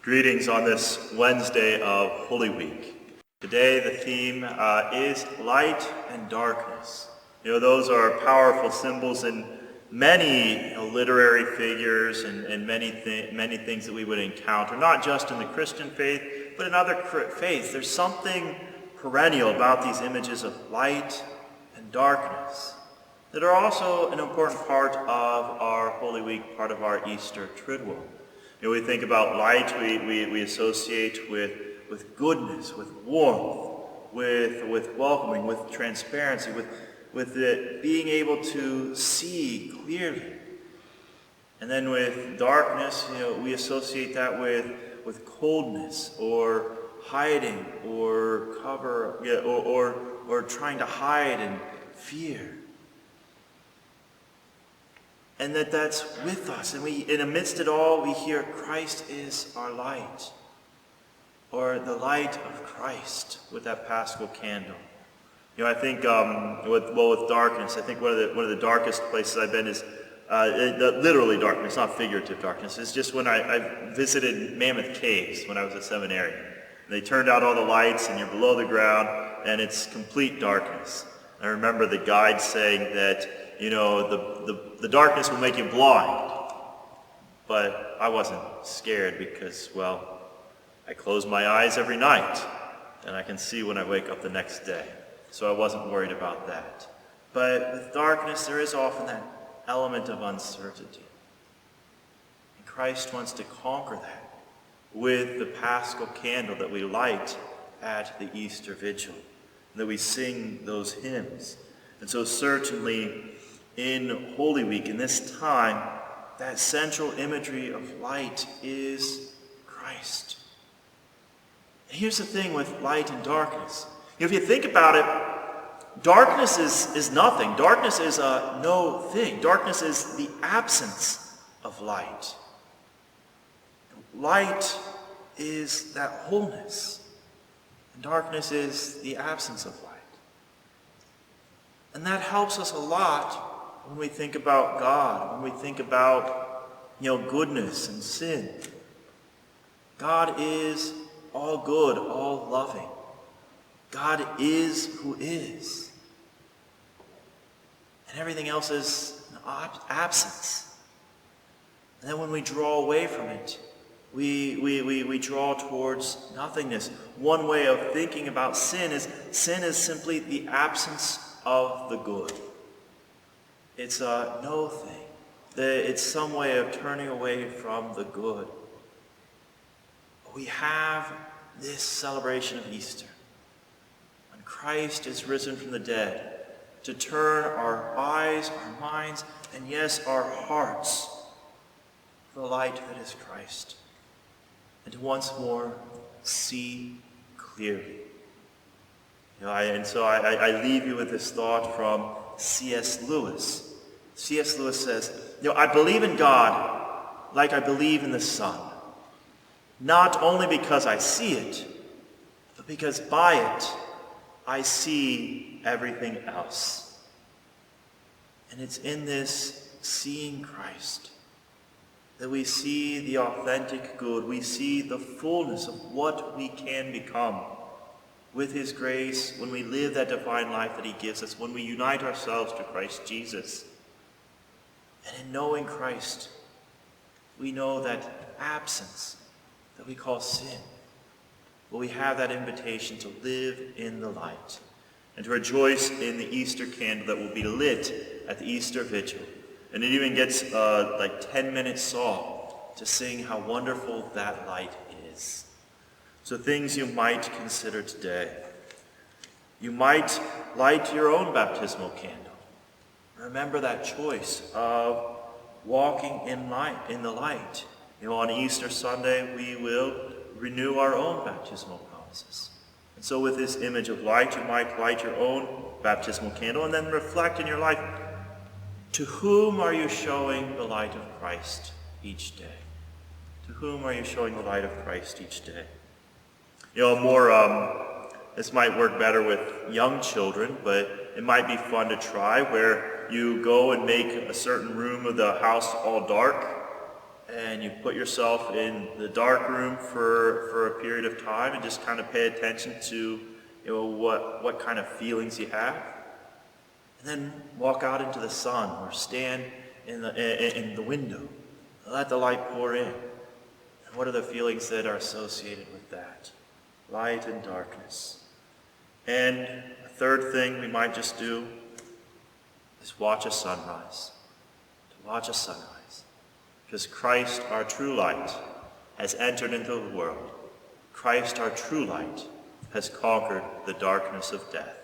Greetings on this Wednesday of Holy Week. Today the theme is light and darkness. Those are powerful symbols in many literary figures and many things that we would encounter, not just in the Christian faith, but in other faiths. There's something perennial about these images of light and darkness that are also an important part of our Holy Week, part of our Easter Triduum. We think about light, we associate with goodness, with warmth, with welcoming, with transparency, with it being able to see clearly. And then with darkness, we associate that with coldness or hiding or cover, or trying to hide and fear. And that's with us. And amidst it all, we hear Christ is our light. Or the light of Christ with that Paschal candle. I think with darkness, I think one of the darkest places I've been is literally darkness, not figurative darkness. It's just when I visited Mammoth Caves when I was a seminarian. They turned out all the lights and you're below the ground and it's complete darkness. I remember the guide saying that the darkness will make you blind. But I wasn't scared because, I close my eyes every night and I can see when I wake up the next day. So I wasn't worried about that. But with darkness, there is often that element of uncertainty. And Christ wants to conquer that with the Paschal candle that we light at the Easter Vigil, that we sing those hymns. And so certainly in Holy Week, in this time, that central imagery of light is Christ. And here's the thing with light and darkness. If you think about it, darkness is nothing. Darkness is a no thing. Darkness is the absence of light. Light is that wholeness. And darkness is the absence of light. And that helps us a lot when we think about God, when we think about, goodness and sin. God is all good, all loving. God is who is. And everything else is an absence. And then when we draw away from it, we draw towards nothingness. One way of thinking about sin is simply the absence of the good. It's a no thing. It's some way of turning away from the good. We have this celebration of Easter, when Christ is risen from the dead, to turn our eyes, our minds, and yes, our hearts to the light that is Christ, and to once more see clearly. I leave you with this thought from C.S. Lewis. C.S. Lewis says, I believe in God like I believe in the sun, not only because I see it, but because by it I see everything else. And it's in this seeing Christ that we see the authentic good. We see the fullness of what we can become with his grace when we live that divine life that he gives us, when we unite ourselves to Christ Jesus. And in knowing Christ, we know that absence that we call sin. Well, we have that invitation to live in the light and to rejoice in the Easter candle that will be lit at the Easter Vigil. And it even gets 10-minute song to sing how wonderful that light is. So things you might consider today. You might light your own baptismal candle. Remember that choice of walking in the light. On Easter Sunday, we will renew our own baptismal promises. And so with this image of light, you might light your own baptismal candle and then reflect in your life, to whom are you showing the light of Christ each day? To whom are you showing the light of Christ each day? This might work better with young children, but it might be fun to try where you go and make a certain room of the house all dark, and you put yourself in the dark room for a period of time and just kind of pay attention to what kind of feelings you have. And then walk out into the sun or stand in the window. Let the light pour in. And what are the feelings that are associated with that? Light and darkness. And a third thing we might just do is watch a sunrise. To watch a sunrise. Because Christ, our true light, has entered into the world. Christ, our true light, has conquered the darkness of death.